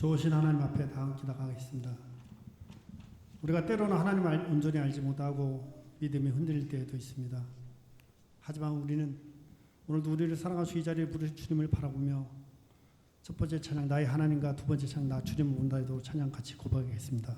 좋으신 하나님 앞에 다 함께 나가겠습니다. 우리가 때로는 하나님을 온전히 알지 못하고 믿음이 흔들릴 때도 있습니다. 하지만 우리는 오늘도 우리를 사랑하시고 이 자리에 부르신 주님을 바라보며 첫 번째 찬양 나의 하나님과 두 번째 찬양 나 주님을 본다 해도 찬양 같이 고백하겠습니다.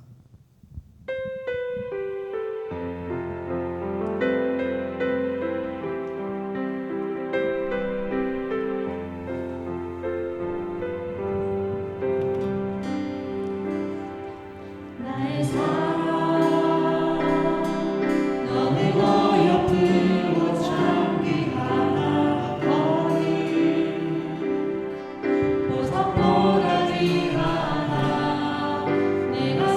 보석보다 귀하다 내가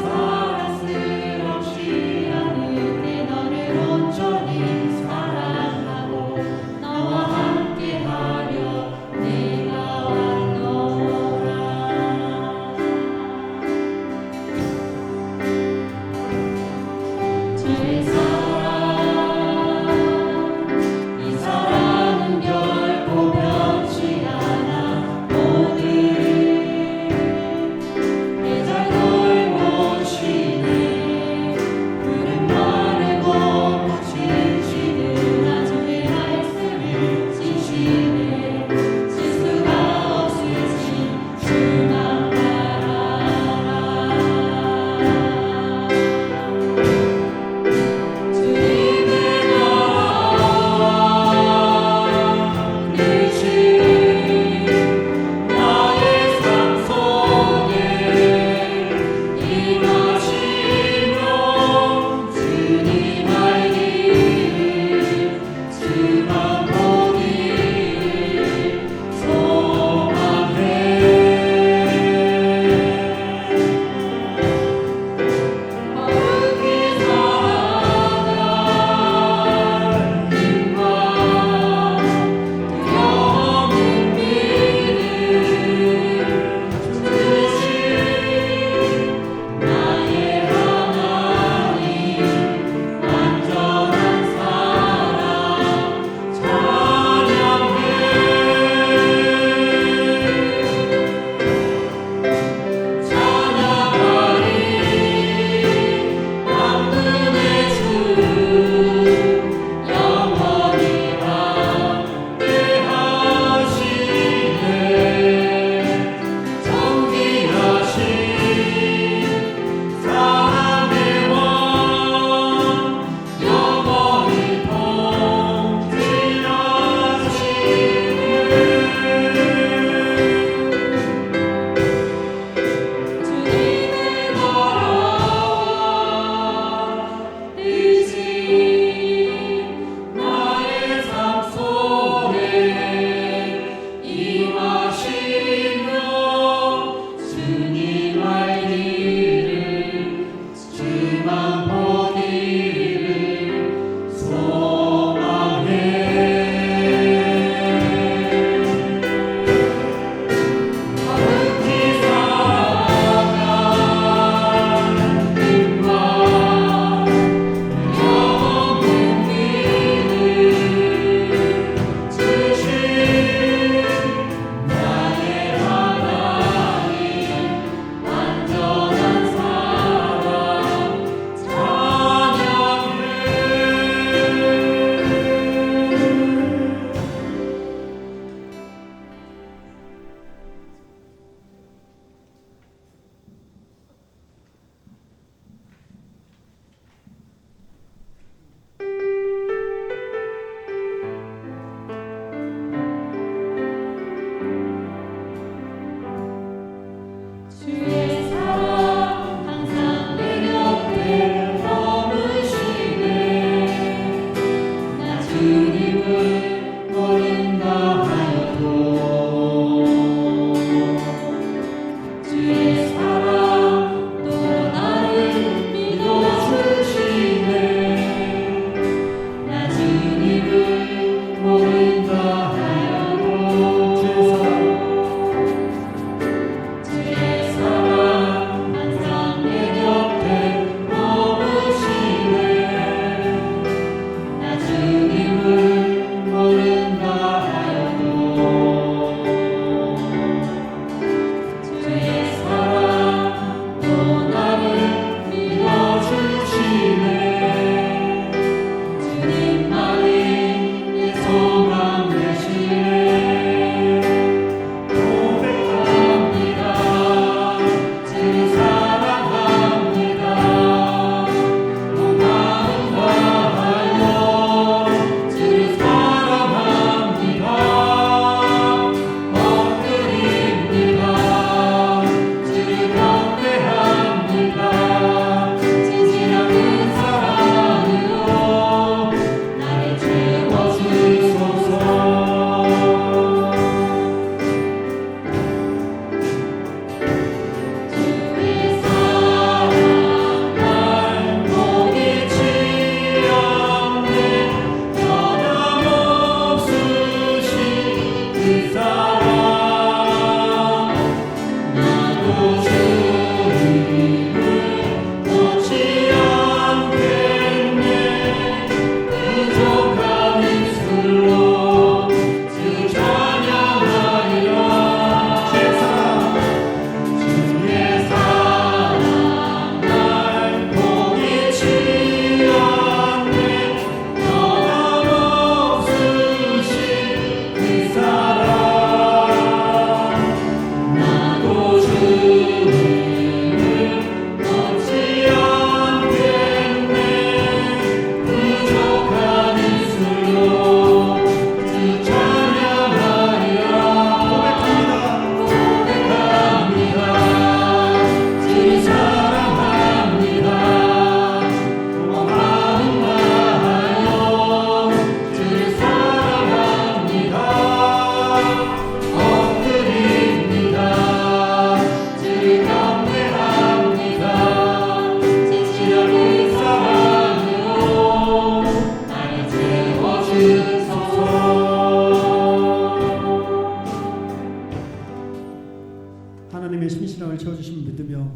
하나님의 신실함을 채워주신 믿으며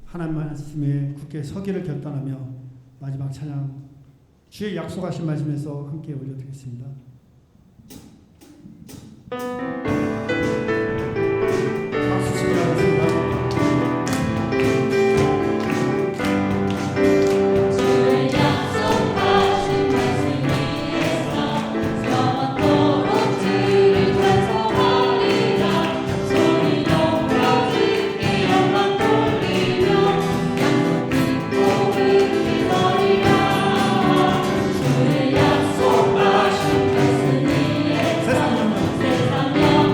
하나님 말씀에 굳게 서기를 결단하며 마지막 찬양 주의 약속하신 말씀에서 함께 올려드리겠습니다. 박수 치며 하겠습니다. 세상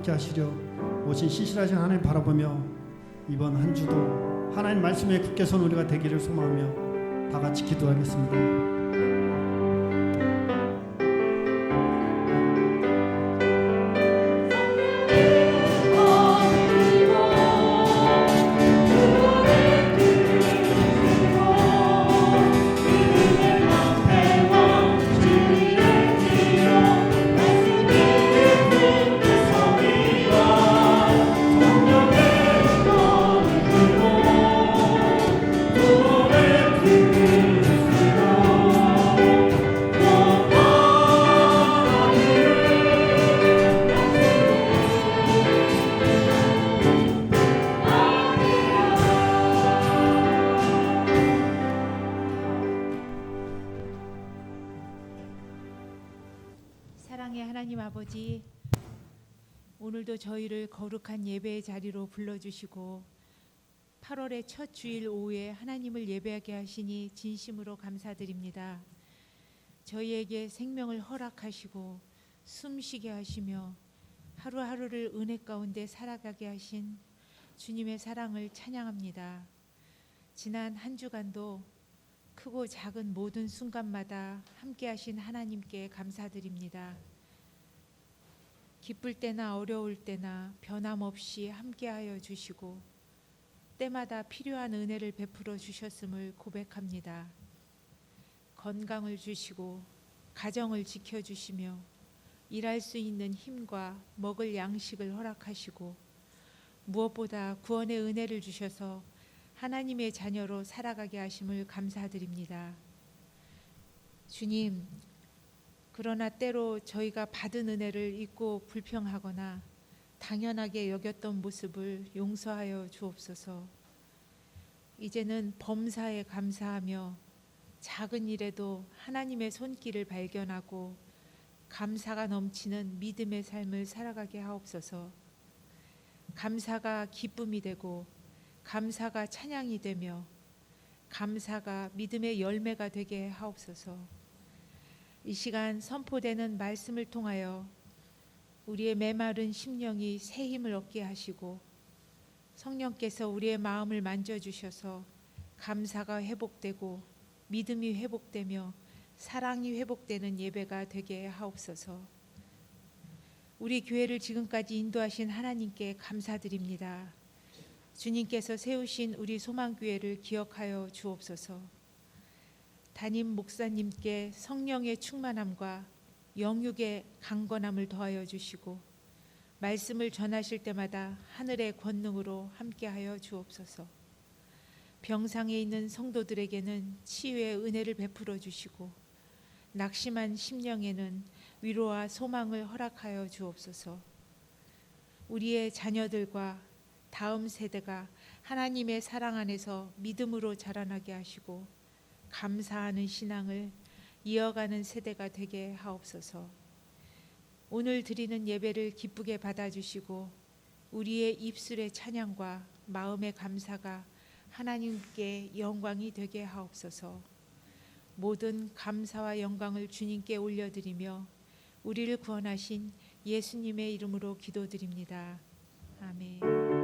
함께 하시려 오신 신실하신 하나님 바라보며 이번 한 주도 하나님 말씀에 굳게 선 우리가 되기를 소망하며 다 같이 기도하겠습니다. 사랑의 하나님 아버지, 오늘도 저희를 거룩한 예배의 자리로 불러주시고 8월의 첫 주일 오후에 하나님을 예배하게 하시니 진심으로 감사드립니다. 저희에게 생명을 허락하시고 숨쉬게 하시며 하루하루를 은혜 가운데 살아가게 하신 주님의 사랑을 찬양합니다. 지난 한 주간도 크고 작은 모든 순간마다 함께 하신 하나님께 감사드립니다. 기쁠 때나 어려울 때나 변함없이 함께하여 주시고 때마다 필요한 은혜를 베풀어 주셨음을 고백합니다. 건강을 주시고 가정을 지켜주시며 일할 수 있는 힘과 먹을 양식을 허락하시고 무엇보다 구원의 은혜를 주셔서 하나님의 자녀로 살아가게 하심을 감사드립니다. 주님, 그러나 때로 저희가 받은 은혜를 잊고 불평하거나 당연하게 여겼던 모습을 용서하여 주옵소서. 이제는 범사에 감사하며 작은 일에도 하나님의 손길을 발견하고 감사가 넘치는 믿음의 삶을 살아가게 하옵소서. 감사가 기쁨이 되고 감사가 찬양이 되며 감사가 믿음의 열매가 되게 하옵소서. 이 시간 선포되는 말씀을 통하여 우리의 메마른 심령이 새 힘을 얻게 하시고 성령께서 우리의 마음을 만져주셔서 감사가 회복되고 믿음이 회복되며 사랑이 회복되는 예배가 되게 하옵소서. 우리 교회를 지금까지 인도하신 하나님께 감사드립니다. 주님께서 세우신 우리 소망교회를 기억하여 주옵소서. 담임 목사님께 성령의 충만함과 영육의 강건함을 더하여 주시고 말씀을 전하실 때마다 하늘의 권능으로 함께하여 주옵소서. 병상에 있는 성도들에게는 치유의 은혜를 베풀어 주시고 낙심한 심령에는 위로와 소망을 허락하여 주옵소서. 우리의 자녀들과 다음 세대가 하나님의 사랑 안에서 믿음으로 자라나게 하시고 감사하는 신앙을 이어가는 세대가 되게 하옵소서. 오늘 드리는 예배를 기쁘게 받아주시고 우리의 입술의 찬양과 마음의 감사가 하나님께 영광이 되게 하옵소서. 모든 감사와 영광을 주님께 올려드리며 우리를 구원하신 예수님의 이름으로 기도드립니다. 아멘.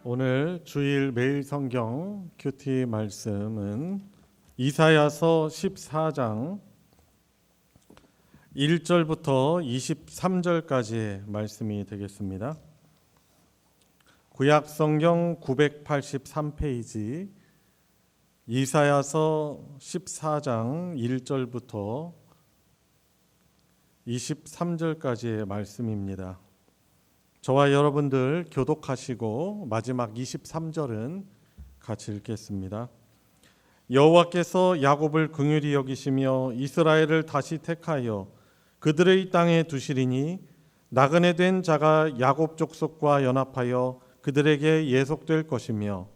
오늘 주일 매일 성경 큐티 말씀은 이사야서 14장 1절부터 23절까지의 말씀이 되겠습니다. 구약 성경 983페이지 이사야서 14장 1절부터 23절까지의 말씀입니다. 저와 여러분들 교독하시고 마지막 23절은 같이 읽겠습니다. 여호와께서 야곱을 긍휼히 여기시며 이스라엘을 다시 택하여 그들의 땅에 두시리니 나그네 된 자가 야곱 족속과 연합하여 그들에게 예속될 것이며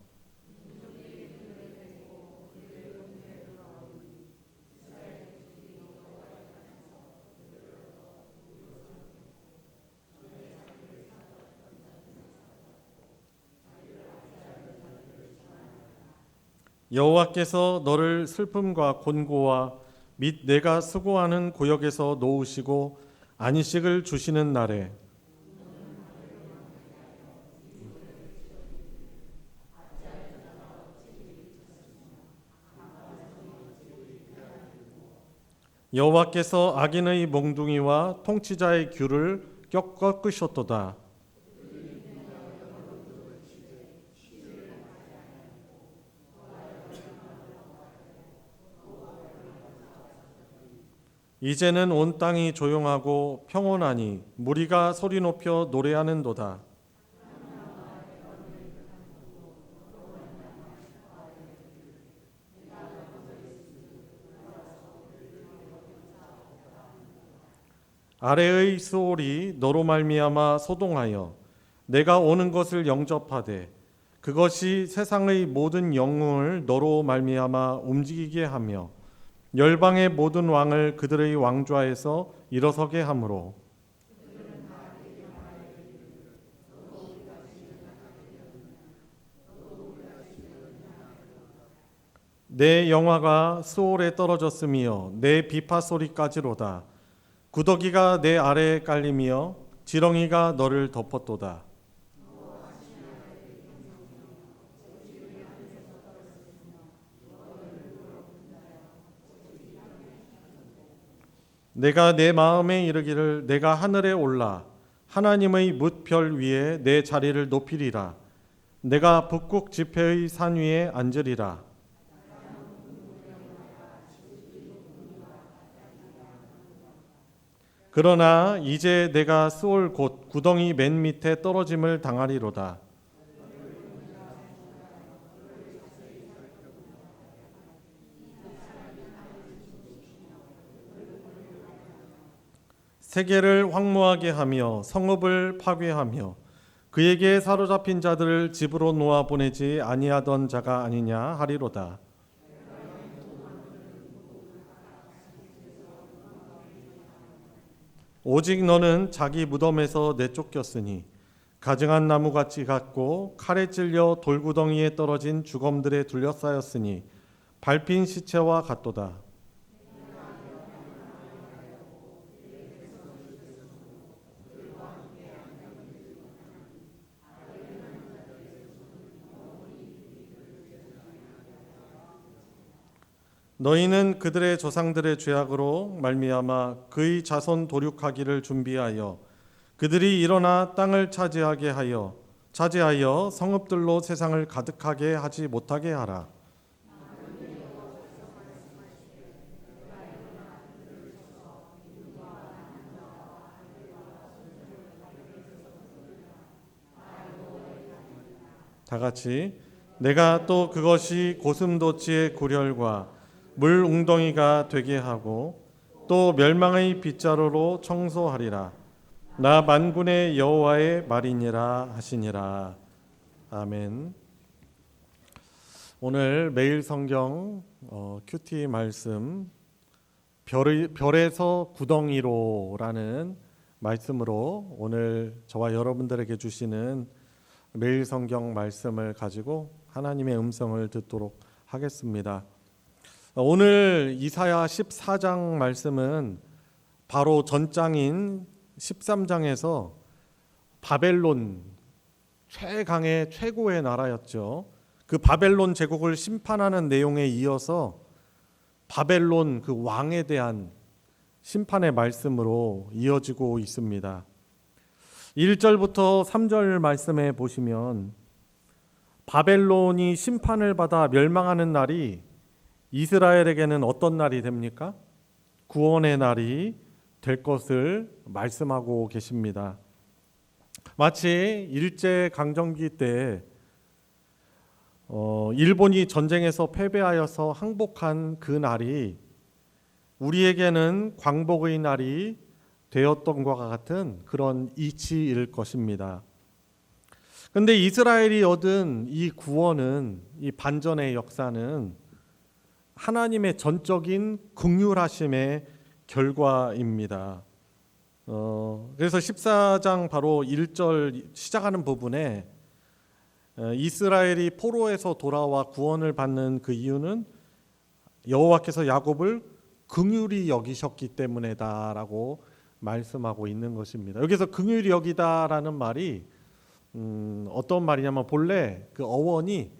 여호와께서 너를 슬픔과 곤고와 및 내가 수고하는 고역에서 놓으시고 안식을 주시는 날에 여호와께서 악인의 몽둥이와 통치자의 귤을 꺾으셨도다. 이제는 온 땅이 조용하고 평온하니 무리가 소리 높여 노래하는도다. 아래의 수올이 너로 말미암아 소동하여 내가 오는 것을 영접하되 그것이 세상의 모든 영웅을 너로 말미암아 움직이게 하며 열방의 모든 왕을 그들의 왕좌에서 일어서게 하므로 내 영화가 수올에 떨어졌으며 내 비파 소리까지로다. 구더기가 내 아래에 깔리며 지렁이가 너를 덮었도다. 내가 내 마음에 이르기를 내가 하늘에 올라 하나님의 뭇별 위에 내 자리를 높이리라. 내가 북극 지폐의 산 위에 앉으리라. 그러나 이제 내가 수올 곧 구덩이 맨 밑에 떨어짐을 당하리로다. 세계를 황무하게 하며 성읍을 파괴하며 그에게 사로잡힌 자들을 집으로 놓아 보내지 아니하던 자가 아니냐 하리로다. 오직 너는 자기 무덤에서 내쫓겼으니 가증한 나무같이 같고 칼에 찔려 돌구덩이에 떨어진 주검들에 둘러싸였으니 밟힌 시체와 같도다. 너희는 그들의 조상들의 죄악으로 말미암아 그의 자손 도륙하기를 준비하여 그들이 일어나 땅을 차지하여 성읍들로 세상을 가득하게 하지 못하게 하라. 다 같이 내가 또 그것이 고슴도치의 굴혈과 물 웅덩이가 되게 하고 또 멸망의 빗자루로 청소하리라. 나 만군의 여호와의 말이니라 하시니라. 아멘. 오늘 매일 성경 큐티 말씀 별에서 구덩이로라는 말씀으로 오늘 저와 여러분들에게 주시는 매일 성경 말씀을 가지고 하나님의 음성을 듣도록 하겠습니다. 오늘 이사야 14장 말씀은 바로 전장인 13장에서 바벨론 최강의 최고의 나라였죠. 그 바벨론 제국을 심판하는 내용에 이어서 바벨론 그 왕에 대한 심판의 말씀으로 이어지고 있습니다. 1절부터 3절 말씀에 보시면 바벨론이 심판을 받아 멸망하는 날이 이스라엘에게는 어떤 날이 됩니까? 구원의 날이 될 것을 말씀하고 계십니다. 마치 일제강점기 때 일본이 전쟁에서 패배하여서 항복한 그 날이 우리에게는 광복의 날이 되었던 것과 같은 그런 이치일 것입니다. 그런데 이스라엘이 얻은 이 구원은, 이 반전의 역사는 하나님의 전적인 긍휼하심의 결과입니다. 그래서 14장 바로 1절 시작하는 부분에 이스라엘이 포로에서 돌아와 구원을 받는 그 이유는 여호와께서 야곱을 긍휼히 여기셨기 때문이다라고 말씀하고 있는 것입니다. 여기서 긍휼히 여기다라는 말이 어떤 말이냐면 본래 그 어원이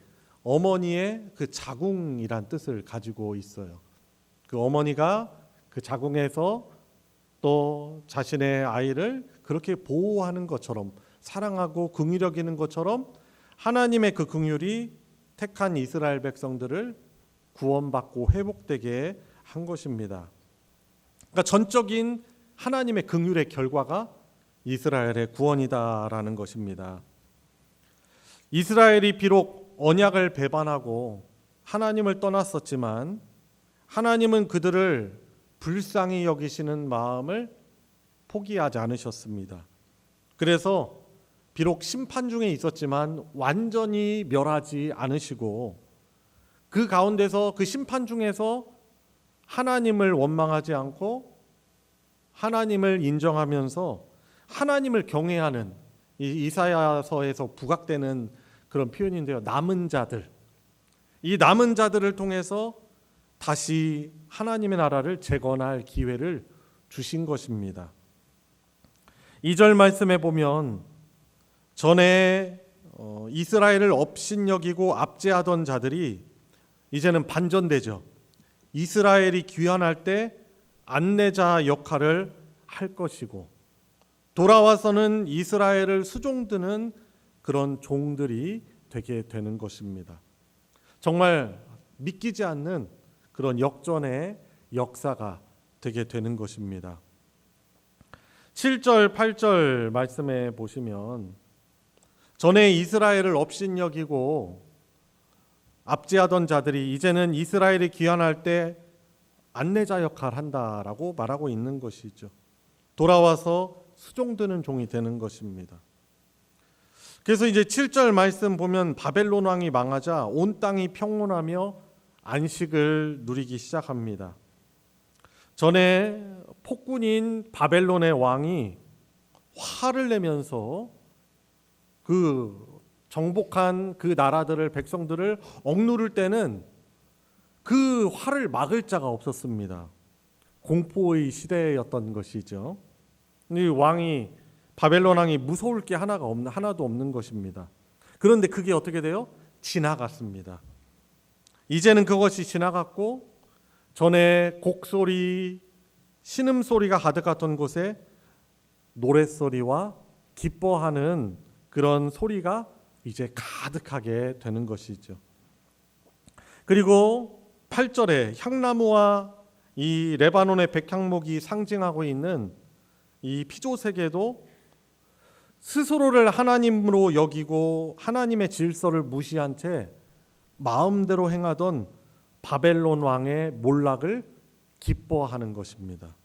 어머니의 그 자궁이란 뜻을 가지고 있어요. 그 어머니가 그 자궁에서 또 자신의 아이를 그렇게 보호하는 것처럼 사랑하고 긍휼히 여기는 것처럼 하나님의 그 긍휼이 택한 이스라엘 백성들을 구원받고 회복되게 한 것입니다. 그러니까 전적인 하나님의 긍휼의 결과가 이스라엘의 구원이다라는 것입니다. 이스라엘이 비록 언약을 배반하고 하나님을 떠났었지만 하나님은 그들을 불쌍히 여기시는 마음을 포기하지 않으셨습니다. 그래서 비록 심판 중에 있었지만 완전히 멸하지 않으시고 그 가운데서 그 심판 중에서 하나님을 원망하지 않고 하나님을 인정하면서 하나님을 경외하는 이 이사야서에서 부각되는 그런 표현인데요. 남은 자들, 이 남은 자들을 통해서 다시 하나님의 나라를 재건할 기회를 주신 것입니다. 2절 말씀에 보면 전에 이스라엘을 업신여기고 압제하던 자들이 이제는 반전되죠. 이스라엘이 귀환할 때 안내자 역할을 할 것이고 돌아와서는 이스라엘을 수종드는 그런 종들이 되게 되는 것입니다. 정말 믿기지 않는 그런 역전의 역사가 되게 되는 것입니다. 7절, 8절 말씀에 보시면 전에 이스라엘을 업신여기고 압제하던 자들이 이제는 이스라엘이 귀환할 때 안내자 역할을 한다라고 말하고 있는 것이죠. 돌아와서 수종드는 종이 되는 것입니다. 그래서 이제 7절 말씀 보면 바벨론 왕이 망하자 온 땅이 평온하며 안식을 누리기 시작합니다. 전에 폭군인 바벨론의 왕이 화를 내면서 그 정복한 그 나라들을 백성들을 억누를 때는 그 화를 막을 자가 없었습니다. 공포의 시대였던 것이죠. 이 왕이 바벨론 왕이 무서울 게 하나도 없는 것입니다. 그런데 그게 어떻게 돼요? 지나갔습니다. 이제는 그것이 지나갔고 전에 곡소리, 신음소리가 가득했던 곳에 노랫소리와 기뻐하는 그런 소리가 이제 가득하게 되는 것이죠. 그리고 8절에 향나무와 이 레바논의 백향목이 상징하고 있는 이 피조세계도 스스로를 하나님으로 여기고 하나님의 질서를 무시한 채 마음대로 행하던 바벨론 왕의 몰락을 기뻐하는 것입니다.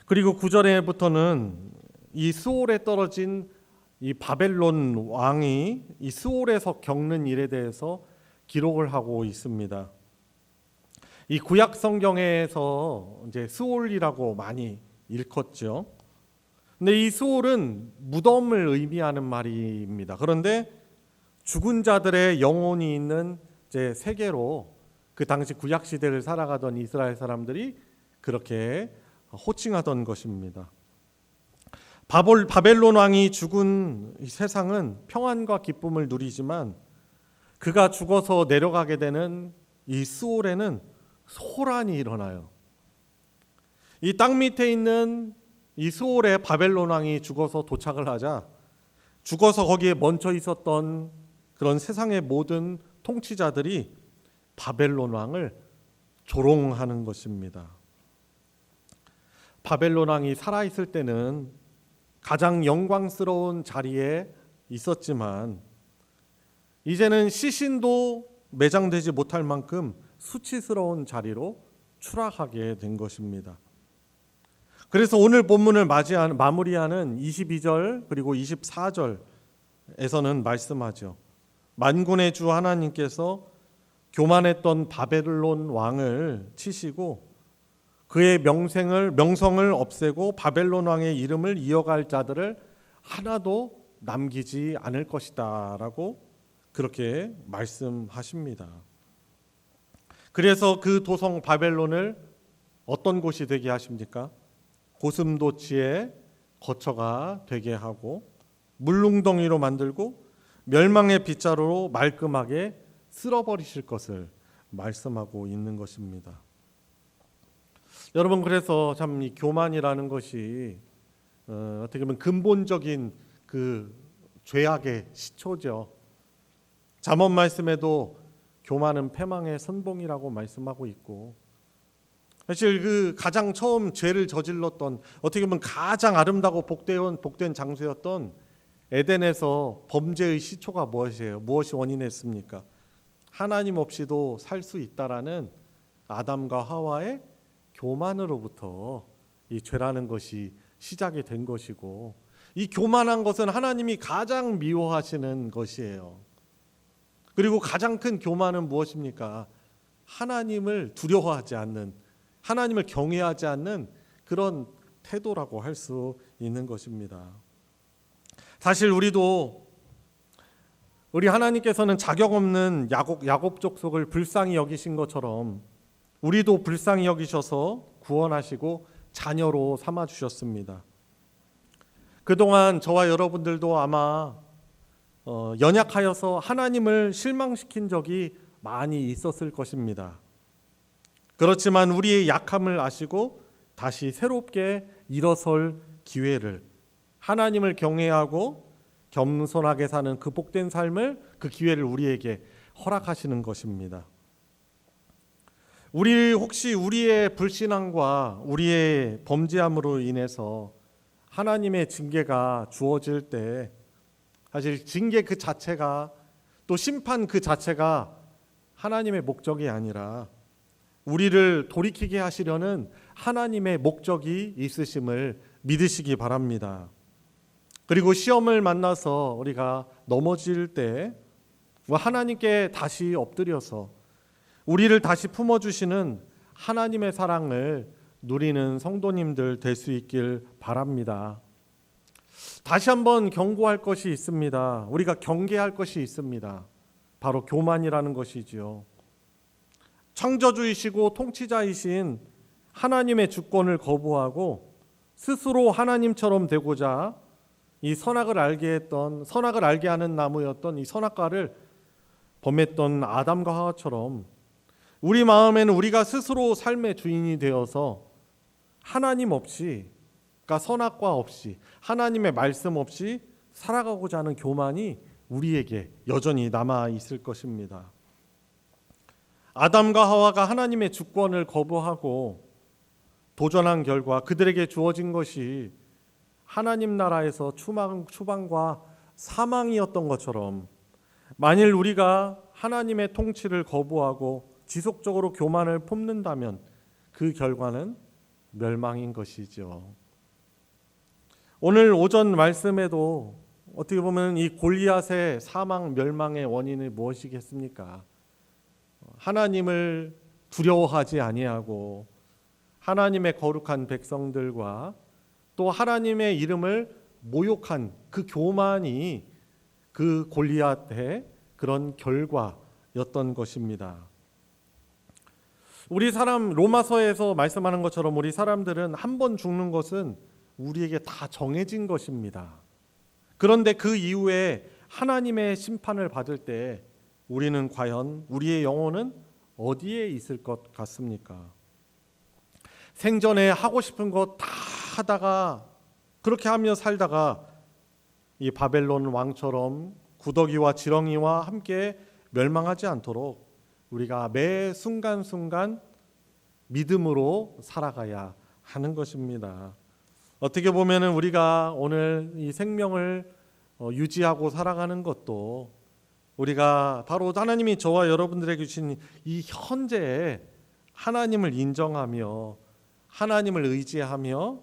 그리고 9절에부터는 이 수올에 떨어진 이 바벨론 왕이 이 수올에서 겪는 일에 대해서 기록을 하고 있습니다. 이 구약 성경에서 이제 수올이라고 많이 일컫죠. 근데 이 수올은 무덤을 의미하는 말입니다. 그런데 죽은 자들의 영혼이 있는 이제 세계로 그 당시 구약 시대를 살아가던 이스라엘 사람들이 그렇게 호칭하던 것입니다. 바벨론 왕이 죽은 이 세상은 평안과 기쁨을 누리지만 그가 죽어서 내려가게 되는 이 수올에는 소란이 일어나요. 이 땅 밑에 있는 이 수올에 바벨론 왕이 죽어서 도착을 하자 죽어서 거기에 멈춰 있었던 그런 세상의 모든 통치자들이 바벨론 왕을 조롱하는 것입니다. 바벨론 왕이 살아있을 때는 가장 영광스러운 자리에 있었지만 이제는 시신도 매장되지 못할 만큼 수치스러운 자리로 추락하게 된 것입니다. 그래서 오늘 본문을 마무리하는 22절 그리고 24절에서는 말씀하죠. 만군의 주 하나님께서 교만했던 바벨론 왕을 치시고 그의 명성을 없애고 바벨론 왕의 이름을 이어갈 자들을 하나도 남기지 않을 것이다라고 그렇게 말씀하십니다. 그래서 그 도성 바벨론을 어떤 곳이 되게 하십니까? 고슴도치의 거처가 되게 하고 물웅덩이로 만들고 멸망의 빗자루로 말끔하게 쓸어버리실 것을 말씀하고 있는 것입니다. 여러분, 그래서 참 이 교만이라는 것이 어떻게 보면 근본적인 그 죄악의 시초죠. 잠언 말씀에도 교만은 패망의 선봉이라고 말씀하고 있고, 사실 그 가장 처음 죄를 저질렀던, 어떻게 보면 가장 아름다고 복된 장소였던 에덴에서 범죄의 시초가 무엇이에요? 무엇이 원인했습니까? 하나님 없이도 살 수 있다라는 아담과 하와의 교만으로부터 이 죄라는 것이 시작이 된 것이고, 이 교만한 것은 하나님이 가장 미워하시는 것이에요. 그리고 가장 큰 교만은 무엇입니까? 하나님을 두려워하지 않는, 하나님을 경외하지 않는 그런 태도라고 할 수 있는 것입니다. 사실 우리 하나님께서는 자격 없는 야곱 족속을 불쌍히 여기신 것처럼 우리도 불쌍히 여기셔서 구원하시고 자녀로 삼아 주셨습니다. 그동안 저와 여러분들도 아마 연약하여서 하나님을 실망시킨 적이 많이 있었을 것입니다. 그렇지만 우리의 약함을 아시고 다시 새롭게 일어설 기회를, 하나님을 경외하고 겸손하게 사는 그 복된 삶을, 그 기회를 우리에게 허락하시는 것입니다. 혹시 우리의 불신앙과 우리의 범죄함으로 인해서 하나님의 징계가 주어질 때, 사실 징계 그 자체가, 또 심판 그 자체가 하나님의 목적이 아니라 우리를 돌이키게 하시려는 하나님의 목적이 있으심을 믿으시기 바랍니다. 그리고 시험을 만나서 우리가 넘어질 때 하나님께 다시 엎드려서 우리를 다시 품어주시는 하나님의 사랑을 누리는 성도님들 될 수 있길 바랍니다. 다시 한번 경고할 것이 있습니다. 우리가 경계할 것이 있습니다. 바로 교만이라는 것이지요. 창조주이시고 통치자이신 하나님의 주권을 거부하고 스스로 하나님처럼 되고자 이 선악을 알게 하는 나무였던 이 선악과를 범했던 아담과 하와처럼 우리 마음에는 우리가 스스로 삶의 주인이 되어서 하나님 없이, 그러니까 선악과 없이, 하나님의 말씀 없이 살아가고자 하는 교만이 우리에게 여전히 남아 있을 것입니다. 아담과 하와가 하나님의 주권을 거부하고 도전한 결과 그들에게 주어진 것이 하나님 나라에서 추방과 사망이었던 것처럼, 만일 우리가 하나님의 통치를 거부하고 지속적으로 교만을 품는다면 그 결과는 멸망인 것이죠. 오늘 오전 말씀에도 어떻게 보면 이 골리앗의 사망 멸망의 원인이 무엇이겠습니까? 하나님을 두려워하지 아니하고 하나님의 거룩한 백성들과 또 하나님의 이름을 모욕한 그 교만이 그 골리앗의 그런 결과였던 것입니다. 로마서에서 말씀하는 것처럼 우리 사람들은 한 번 죽는 것은 우리에게 다 정해진 것입니다. 그런데 그 이후에 하나님의 심판을 받을 때 우리는 과연, 우리의 영혼은 어디에 있을 것 같습니까? 생전에 하고 싶은 것 다 하다가, 그렇게 하며 살다가 이 바벨론 왕처럼 구더기와 지렁이와 함께 멸망하지 않도록 우리가 매 순간순간 믿음으로 살아가야 하는 것입니다. 어떻게 보면 우리가 오늘 이 생명을 유지하고 살아가는 것도 우리가 바로 하나님이 저와 여러분들에게 주신 이 현재에 하나님을 인정하며 하나님을 의지하며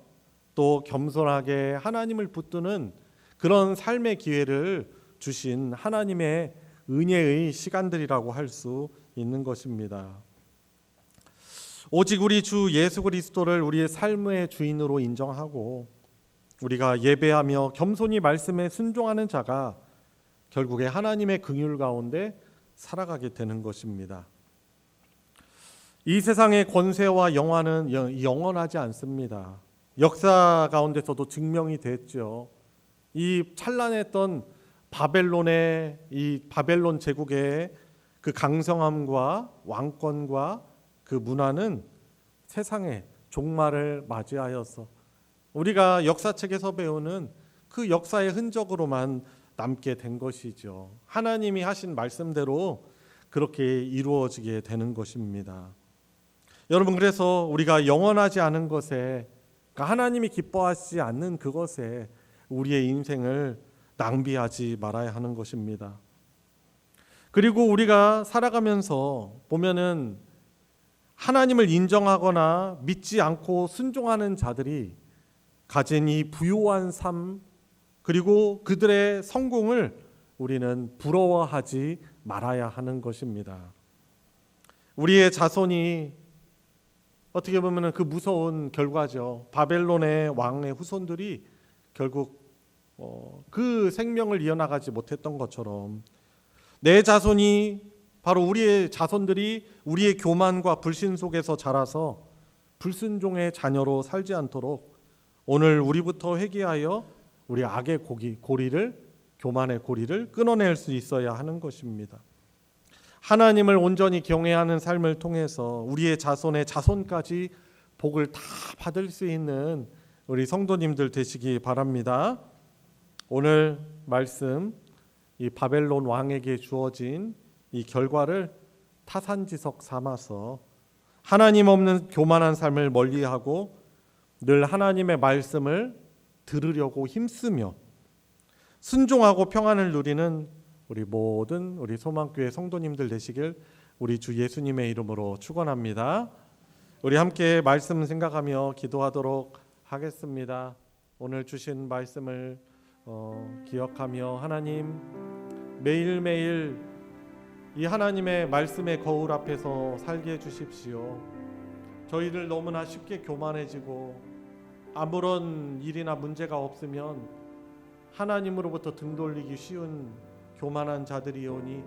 또 겸손하게 하나님을 붙드는 그런 삶의 기회를 주신 하나님의 은혜의 시간들이라고 할 수 있는 것입니다. 오직 우리 주 예수 그리스도를 우리의 삶의 주인으로 인정하고 우리가 예배하며 겸손히 말씀에 순종하는 자가 결국에 하나님의 긍휼 가운데 살아가게 되는 것입니다. 이 세상의 권세와 영화는 영원하지 않습니다. 역사 가운데서도 증명이 됐죠. 이 찬란했던 바벨론의 이 바벨론 제국의 그 강성함과 왕권과 그 문화는 세상의 종말을 맞이하여서 우리가 역사책에서 배우는 그 역사의 흔적으로만 남게 된 것이죠. 하나님이 하신 말씀대로 그렇게 이루어지게 되는 것입니다. 여러분, 그래서 우리가 영원하지 않은 것에, 그러니까 하나님이 기뻐하시지 않는 그것에 우리의 인생을 낭비하지 말아야 하는 것입니다. 그리고 우리가 살아가면서 보면은 하나님을 인정하거나 믿지 않고 순종하는 자들이 가진 이 부요한 삶, 그리고 그들의 성공을 우리는 부러워하지 말아야 하는 것입니다. 우리의 자손이 어떻게 보면 그 무서운 결과죠. 바벨론의 왕의 후손들이 결국 그 생명을 이어나가지 못했던 것처럼 내 자손이, 바로 우리의 자손들이 우리의 교만과 불신 속에서 자라서 불순종의 자녀로 살지 않도록 오늘 우리부터 회개하여 우리 악의 고리를, 교만의 고리를 끊어낼 수 있어야 하는 것입니다. 하나님을 온전히 경외하는 삶을 통해서 우리의 자손의 자손까지 복을 다 받을 수 있는 우리 성도님들 되시기 바랍니다. 오늘 말씀, 이 바벨론 왕에게 주어진 이 결과를 타산지석 삼아서 하나님 없는 교만한 삶을 멀리하고 늘 하나님의 말씀을 들으려고 힘쓰며 순종하고 평안을 누리는 우리 모든 우리 소망교회 성도님들 되시길 우리 주 예수님의 이름으로 축원합니다. 우리 함께 말씀 생각하며 기도하도록 하겠습니다. 오늘 주신 말씀을 기억하며 하나님, 매일매일 이 하나님의 말씀의 거울 앞에서 살게 해주십시오. 저희들 너무나 쉽게 교만해지고 아무런 일이나 문제가 없으면 하나님으로부터 등 돌리기 쉬운 교만한 자들이오니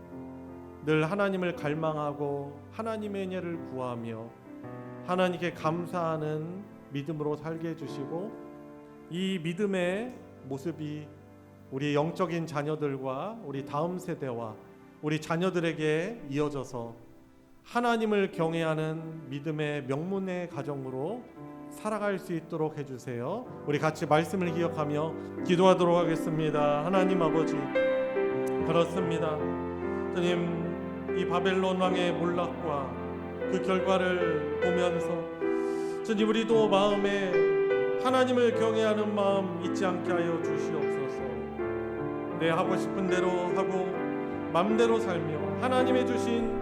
늘 하나님을 갈망하고 하나님의 은혜를 구하며 하나님께 감사하는 믿음으로 살게 해주시고 이 믿음의 모습이 우리 영적인 자녀들과 우리 다음 세대와 우리 자녀들에게 이어져서 하나님을 경외하는 믿음의 명문의 가정으로 살아갈 수 있도록 해주세요. 우리 같이 말씀을 기억하며 기도하도록 하겠습니다. 하나님 아버지, 그렇습니다. 주님, 이 바벨론 왕의 몰락과 그 결과를 보면서 주님, 우리도 마음에 하나님을 경외하는 마음 잊지 않게 하여 주시옵소서. 내 하고 싶은 대로 하고 맘대로 살며 하나님의 주신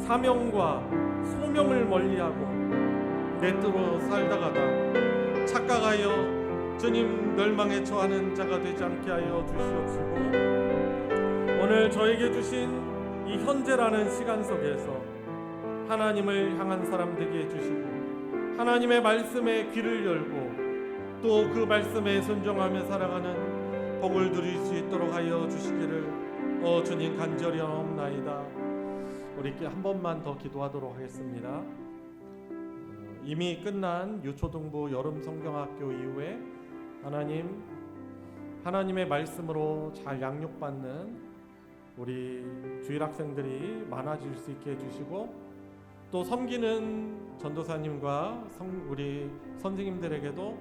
사명과 소명을 멀리하고 내 뜻으로 살다가다 착각하여 주님 멸망에 처하는 자가 되지 않게 하여 주시옵시고, 오늘 저에게 주신 이 현재라는 시간 속에서 하나님을 향한 사람 되게 해주시고 하나님의 말씀에 귀를 열고 또 그 말씀에 순종하며 살아가는 복을 누릴 수 있도록 하여 주시기를 주님 간절히 하옵나이다. 우리 한 번만 더 기도하도록 하겠습니다. 이미 끝난 유초등부 여름 성경학교 이후에 하나님의 말씀으로 잘 양육받는 우리 주일 학생들이 많아질 수 있게 해주시고 또 섬기는 전도사님과 우리 선생님들에게도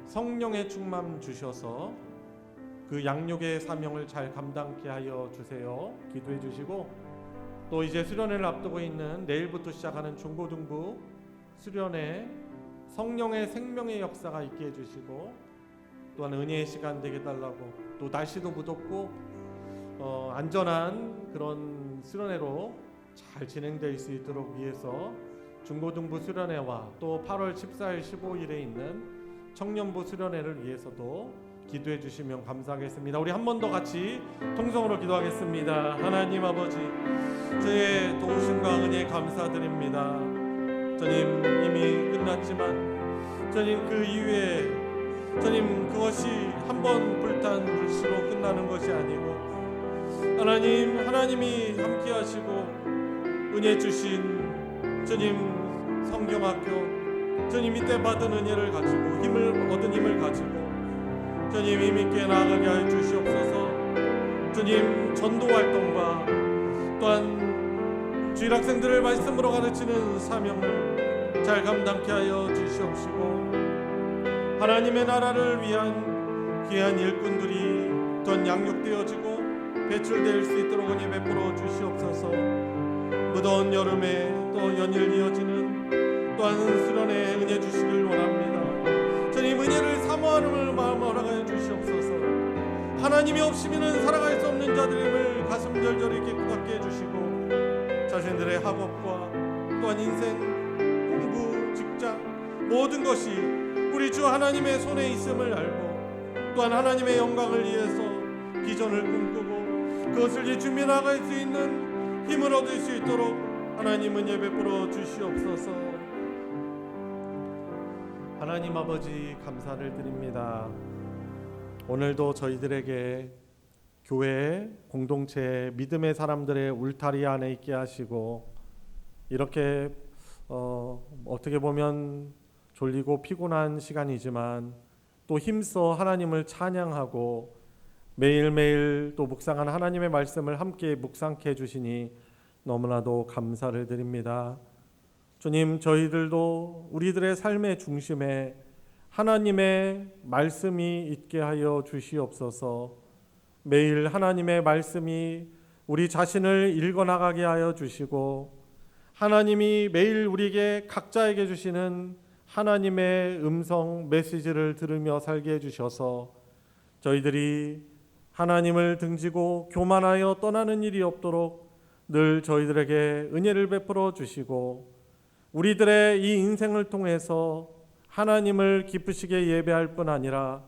성령의 충만 주셔서 그 양육의 사명을 잘 감당케 하여 주세요. 기도해 주시고 또 이제 수련회를 앞두고 있는 내일부터 시작하는 중고등부 수련회 성령의 생명의 역사가 있게 해주시고 또한 은혜의 시간 되게 달라고, 또 날씨도 무덥고 안전한 그런 수련회로 잘 진행될 수 있도록 위해서 중고등부 수련회와 또 8월 14일 15일에 있는 청년부 수련회를 위해서도 기도해 주시면 감사하겠습니다. 우리 한 번 더 같이 통성으로 기도하겠습니다. 하나님 아버지, 주의 도우심과 은혜 감사드립니다. 주님, 이미 끝났지만 주님 그 이후에 주님, 그것이 한번 불탄 불씨로 끝나는 것이 아니고 하나님, 하나님이 함께 하시고 은혜 주신 주님 성경학교, 주님 이때 받은 은혜를 가지고 얻은 힘을 가지고 주님 힘있게 나아가게 하여 주시옵소서. 주님 전도 활동과 또한 주일 학생들을 말씀으로 가르치는 사명을 잘 감당케 하여 주시옵시고, 하나님의 나라를 위한 귀한 일꾼들이 전 양육되어지고 배출될 수 있도록 은혜 베풀어 주시옵소서. 무더운 여름에 또 연일 이어지는 또한 수련회 은혜 주시길 원합니다. 주님 은혜를 사모하는 마음 허락하여 주시옵소서. 하나님이 없이는 살아갈 수 없는 자들임을 가슴 절절히 깨끗하게 해주시고, 자신들의 학업과 또한 인생, 공부, 직장 모든 것이 우리 주 하나님의 손에 있음을 알고 또한 하나님의 영광을 위해서 비전을 꿈꾸고 그것을 준비 나갈 수 있는 힘을 얻을 수 있도록 하나님 은혜 베풀어 주시옵소서. 하나님 아버지 감사를 드립니다. 오늘도 저희들에게 교회 공동체 믿음의 사람들의 울타리 안에 있게 하시고, 이렇게 어떻게 보면 졸리고 피곤한 시간이지만 또 힘써 하나님을 찬양하고 매일매일 또 묵상한 하나님의 말씀을 함께 묵상케 해주시니 너무나도 감사를 드립니다. 주님, 저희들도 우리들의 삶의 중심에 하나님의 말씀이 있게 하여 주시옵소서. 매일 하나님의 말씀이 우리 자신을 읽어나가게 하여 주시고, 하나님이 매일 우리에게 각자에게 주시는 하나님의 음성 메시지를 들으며 살게 해주셔서 저희들이 하나님을 등지고 교만하여 떠나는 일이 없도록 늘 저희들에게 은혜를 베풀어 주시고, 우리들의 이 인생을 통해서 하나님을 기쁘시게 예배할 뿐 아니라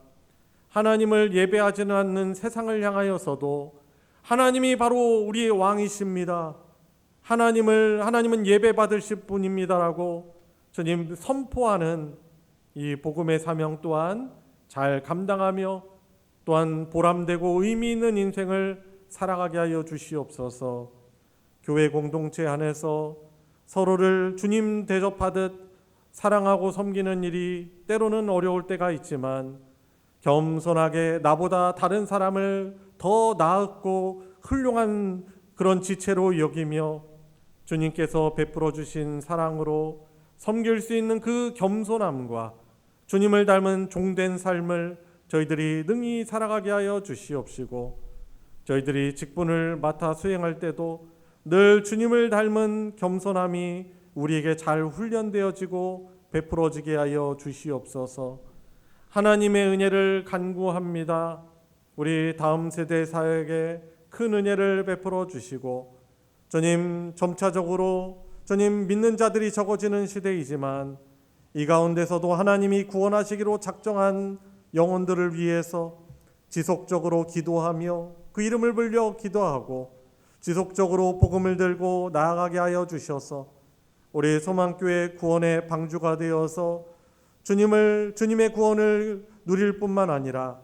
하나님을 예배하지는 않는 세상을 향하여서도 하나님이 바로 우리의 왕이십니다, 하나님은 예배받으실 분입니다라고 주님 선포하는 이 복음의 사명 또한 잘 감당하며 또한 보람되고 의미 있는 인생을 살아가게 하여 주시옵소서. 교회 공동체 안에서 서로를 주님 대접하듯 사랑하고 섬기는 일이 때로는 어려울 때가 있지만 겸손하게 나보다 다른 사람을 더 나았고 훌륭한 그런 지체로 여기며 주님께서 베풀어 주신 사랑으로 섬길 수 있는 그 겸손함과 주님을 닮은 종된 삶을 저희들이 능히 살아가게 하여 주시옵시고, 저희들이 직분을 맡아 수행할 때도 늘 주님을 닮은 겸손함이 우리에게 잘 훈련되어지고 베풀어지게 하여 주시옵소서. 하나님의 은혜를 간구합니다. 우리 다음 세대 사역에 큰 은혜를 베풀어 주시고, 주님 점차적으로 주님 믿는 자들이 적어지는 시대이지만 이 가운데서도 하나님이 구원하시기로 작정한 영혼들을 위해서 지속적으로 기도하며 그 이름을 불려 기도하고 지속적으로 복음을 들고 나아가게 하여 주셔서 우리 소망교회 구원의 방주가 되어서 주님의 구원을 누릴 뿐만 아니라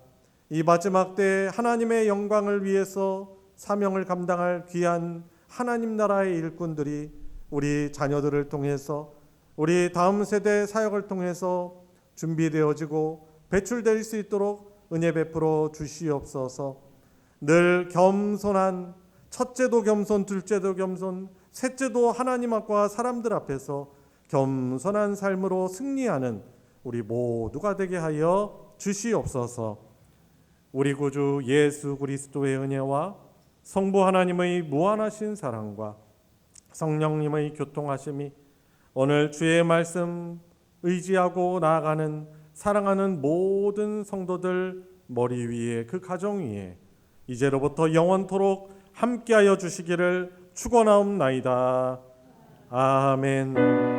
이 마지막 때 하나님의 영광을 위해서 사명을 감당할 귀한 하나님 나라의 일꾼들이 우리 자녀들을 통해서 우리 다음 세대 사역을 통해서 준비되어지고 배출될 수 있도록 은혜 베풀어 주시옵소서. 늘 겸손한, 첫째도 겸손, 둘째도 겸손, 셋째도 하나님 앞과 사람들 앞에서 겸손한 삶으로 승리하는 우리 모두가 되게 하여 주시옵소서. 우리 구주 예수 그리스도의 은혜와 성부 하나님의 무한하신 사랑과 성령님의 교통하심이 오늘 주의 말씀 의지하고 나아가는 사랑하는 모든 성도들 머리 위에, 그 가정 위에 이제로부터 영원토록 함께하여 주시기를 축원하옵나이다. 아멘.